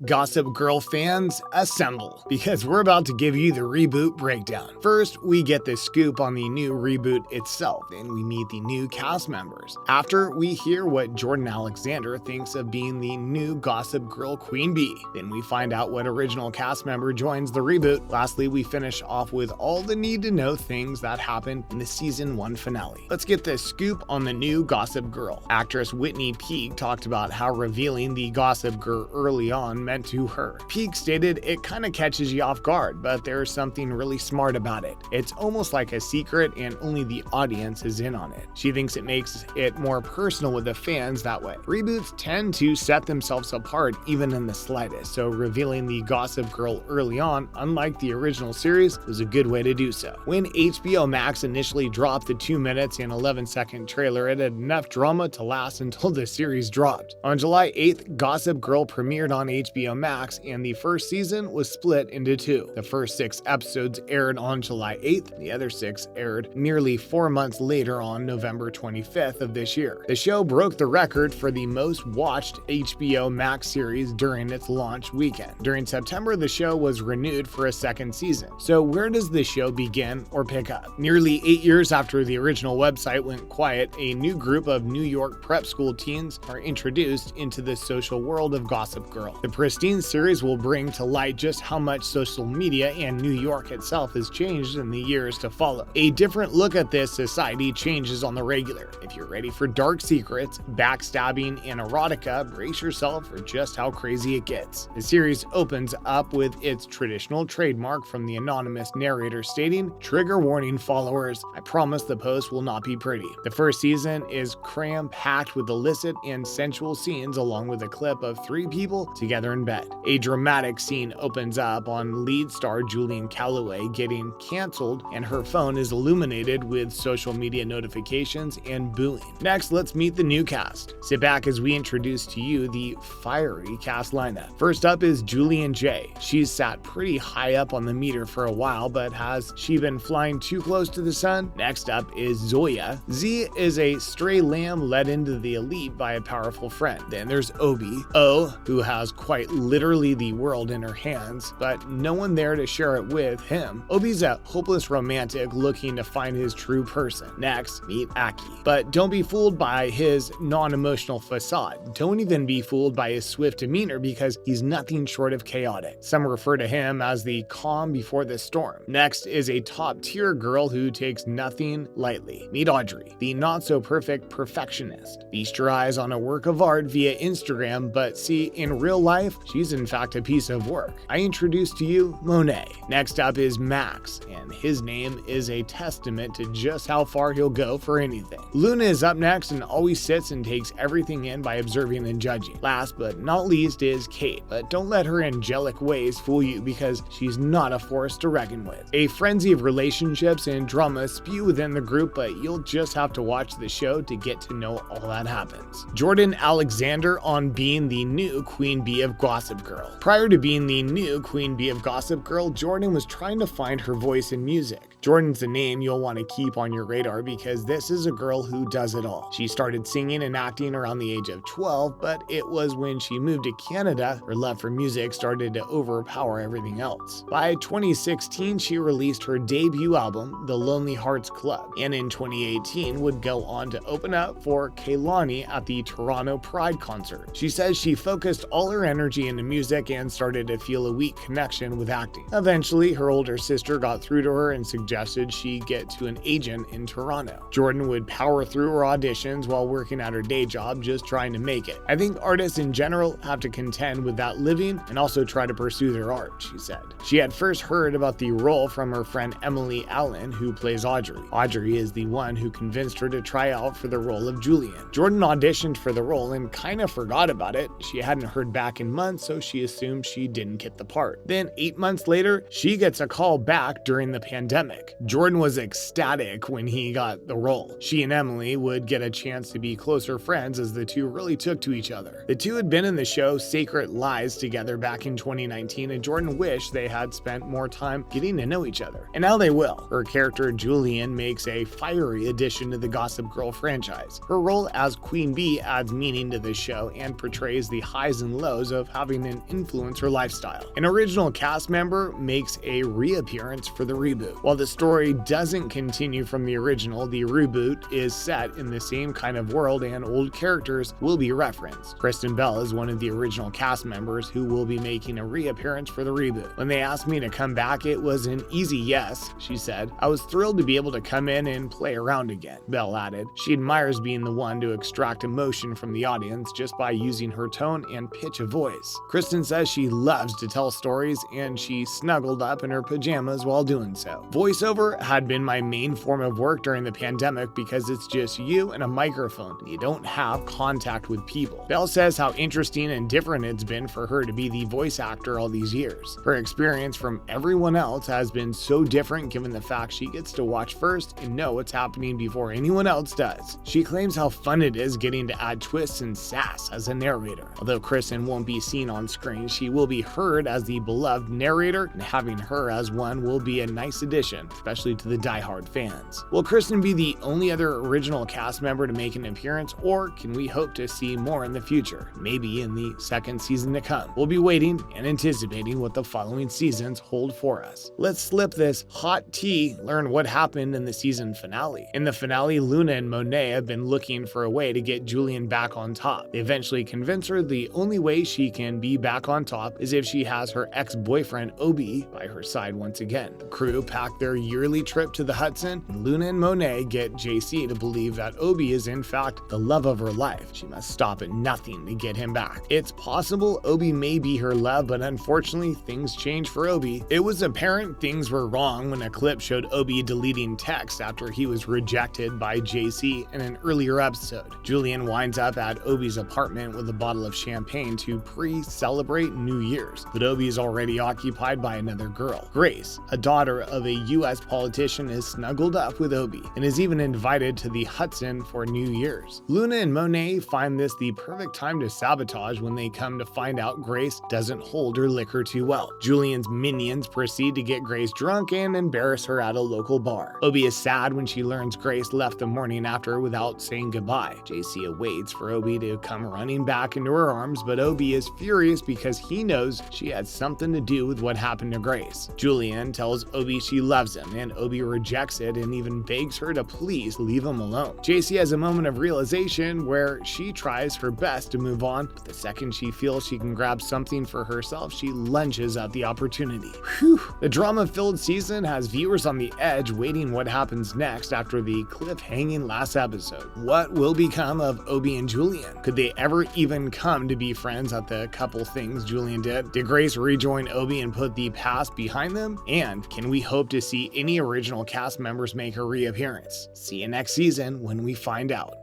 Gossip Girl fans, assemble, because we're about to give you the reboot breakdown. First, we get the scoop on the new reboot itself, and we meet the new cast members. After, we hear what Jordan Alexander thinks of being the new Gossip Girl Queen Bee. Then we find out what original cast member joins the reboot. Lastly, we finish off with all the need-to-know things that happened in the Season 1 finale. Let's get the scoop on the new Gossip Girl. Actress Whitney Peak talked about how revealing the Gossip Girl early on meant to her. Peak stated it kind of catches you off guard, but there's something really smart about it. It's almost like a secret and only the audience is in on it. She thinks it makes it more personal with the fans that way. Reboots tend to set themselves apart even in the slightest, so revealing the Gossip Girl early on, unlike the original series, was a good way to do so. When HBO Max initially dropped the 2 minutes and 11-second trailer, it had enough drama to last until the series dropped. On July 8th, Gossip Girl premiered on HBO Max, and the first season was split into two. The first 6 episodes aired on July 8th, the other 6 aired nearly 4 months later on November 25th of this year. The show broke the record for the most watched HBO Max series during its launch weekend. During September, the show was renewed for a second season. So where does the show begin or pick up? Nearly 8 years after the original website went quiet, a new group of New York prep school teens are introduced into the social world of Gossip Girl. The Pristine series will bring to light just how much social media and New York itself has changed in the years to follow. A different look at this society changes on the regular. If you're ready for dark secrets, backstabbing, and erotica, brace yourself for just how crazy it gets. The series opens up with its traditional trademark from the anonymous narrator stating, "Trigger warning followers, I promise the post will not be pretty." The first season is cram-packed with illicit and sensual scenes along with a clip of 3 people together in bed. A dramatic scene opens up on lead star Julian Calloway getting canceled, and her phone is illuminated with social media notifications and booing. Next, let's meet the new cast. Sit back as we introduce to you the fiery cast lineup. First up is Julian J. She's sat pretty high up on the meter for a while, but has she been flying too close to the sun? Next up is Zoya. Z is a stray lamb led into the elite by a powerful friend. Then there's Obi. O, who has quite literally the world in her hands, but no one there to share it with him. Obi's a hopeless romantic looking to find his true person. Next, meet Aki. But don't be fooled by his non-emotional facade. Don't even be fooled by his swift demeanor because he's nothing short of chaotic. Some refer to him as the calm before the storm. Next is a top-tier girl who takes nothing lightly. Meet Audrey, the not-so-perfect perfectionist. Feast your eyes on a work of art via Instagram, but see, in real life, she's in fact a piece of work. I introduce to you Monet. Next up is Max, and his name is a testament to just how far he'll go for anything. Luna is up next and always sits and takes everything in by observing and judging. Last but not least is Kate, but don't let her angelic ways fool you because she's not a force to reckon with. A frenzy of relationships and drama spew within the group, but you'll just have to watch the show to get to know all that happens. Jordan Alexander on being the new Queen Bee of Gossip Girl. Prior to being the new Queen Bee of Gossip Girl, Jordan was trying to find her voice in music. Jordan's a name you'll want to keep on your radar because this is a girl who does it all. She started singing and acting around the age of 12, but it was when she moved to Canada her love for music started to overpower everything else. By 2016, she released her debut album, The Lonely Hearts Club, and in 2018 would go on to open up for Kehlani at the Toronto Pride concert. She says she focused all her energy into music and started to feel a weak connection with acting. Eventually, her older sister got through to her and suggested she get to an agent in Toronto. Jordan would power through her auditions while working at her day job, just trying to make it. "I think artists in general have to contend with that living and also try to pursue their art," she said. She had first heard about the role from her friend Emily Allen, who plays Audrey. Audrey is the one who convinced her to try out for the role of Julian. Jordan auditioned for the role and kind of forgot about it. She hadn't heard back in months, so she assumed she didn't get the part. Then 8 months later, she gets a call back during the pandemic. pandemic. Jordan was ecstatic when he got the role. She and Emily would get a chance to be closer friends as the two really took to each other. The two had been in the show Sacred Lies together back in 2019, and Jordan wished they had spent more time getting to know each other. And now they will. Her character Julian makes a fiery addition to the Gossip Girl franchise. Her role as Queen Bee adds meaning to the show and portrays the highs and lows of having an influencer lifestyle. An original cast member makes a reappearance for the reboot. While the story doesn't continue from the original, the reboot is set in the same kind of world and old characters will be referenced. Kristen Bell is one of the original cast members who will be making a reappearance for the reboot. When they asked me to come back, it was an easy yes, she said. I was thrilled to be able to come in and play around again, Bell added. She admires being the one to extract emotion from the audience just by using her tone and pitch of voice. Kristen says she loves to tell stories and she snuggled up in her pajamas while doing so. Voiceover had been my main form of work during the pandemic because it's just you and a microphone and you don't have contact with people. Bell says how interesting and different it's been for her to be the voice actor all these years. Her experience from everyone else has been so different given the fact she gets to watch first and know what's happening before anyone else does. She claims how fun it is getting to add twists and sass as a narrator. Although Kristen won't be seen on screen, she will be heard as the beloved narrator, and having her as one will be a nice addition, especially to the diehard fans. Will Kristen be the only other original cast member to make an appearance, or can we hope to see more in the future? Maybe in the second season to come. We'll be waiting and anticipating what the following seasons hold for us. Let's slip this hot tea, learn what happened in the season finale. In the finale, Luna and Monet have been looking for a way to get Julian back on top. They eventually convince her the only way she can be back on top is if she has her ex-boyfriend Obi by her side once again. The crew pack their yearly trip to the Hudson, and Luna and Monet get JC to believe that Obi is in fact the love of her life. She must stop at nothing to get him back. It's possible Obi may be her love, but unfortunately things change for Obi. It was apparent things were wrong when a clip showed Obi deleting text after he was rejected by JC in an earlier episode. Julian winds up at Obi's apartment with a bottle of champagne to pre-celebrate New Year's, but Obi is already occupied by another girl. Grace, a daughter of a US politician, is snuggled up with Obi and is even invited to the Hudson for New Year's. Luna and Monet find this the perfect time to sabotage when they come to find out Grace doesn't hold her liquor too well. Julian's minions proceed to get Grace drunk and embarrass her at a local bar. Obi is sad when she learns Grace left the morning after without saying goodbye. JC waits for Obi to come running back into her arms, but Obi is furious because he knows she had something to do with what happened to Grace. Julian tells Obi she loves him, and Obi rejects it and even begs her to please leave him alone. JC has a moment of realization where she tries her best to move on, but the second she feels she can grab something for herself, she lunges at the opportunity. Whew. The drama-filled season has viewers on the edge waiting what happens next after the cliffhanging last episode. What will become of Obi and Julian? Could they ever even come to be friends at the couple things Julian did? Did Grace rejoin Obi and put the past behind them? And can we hope to see any original cast members make a reappearance? See you next season when we find out.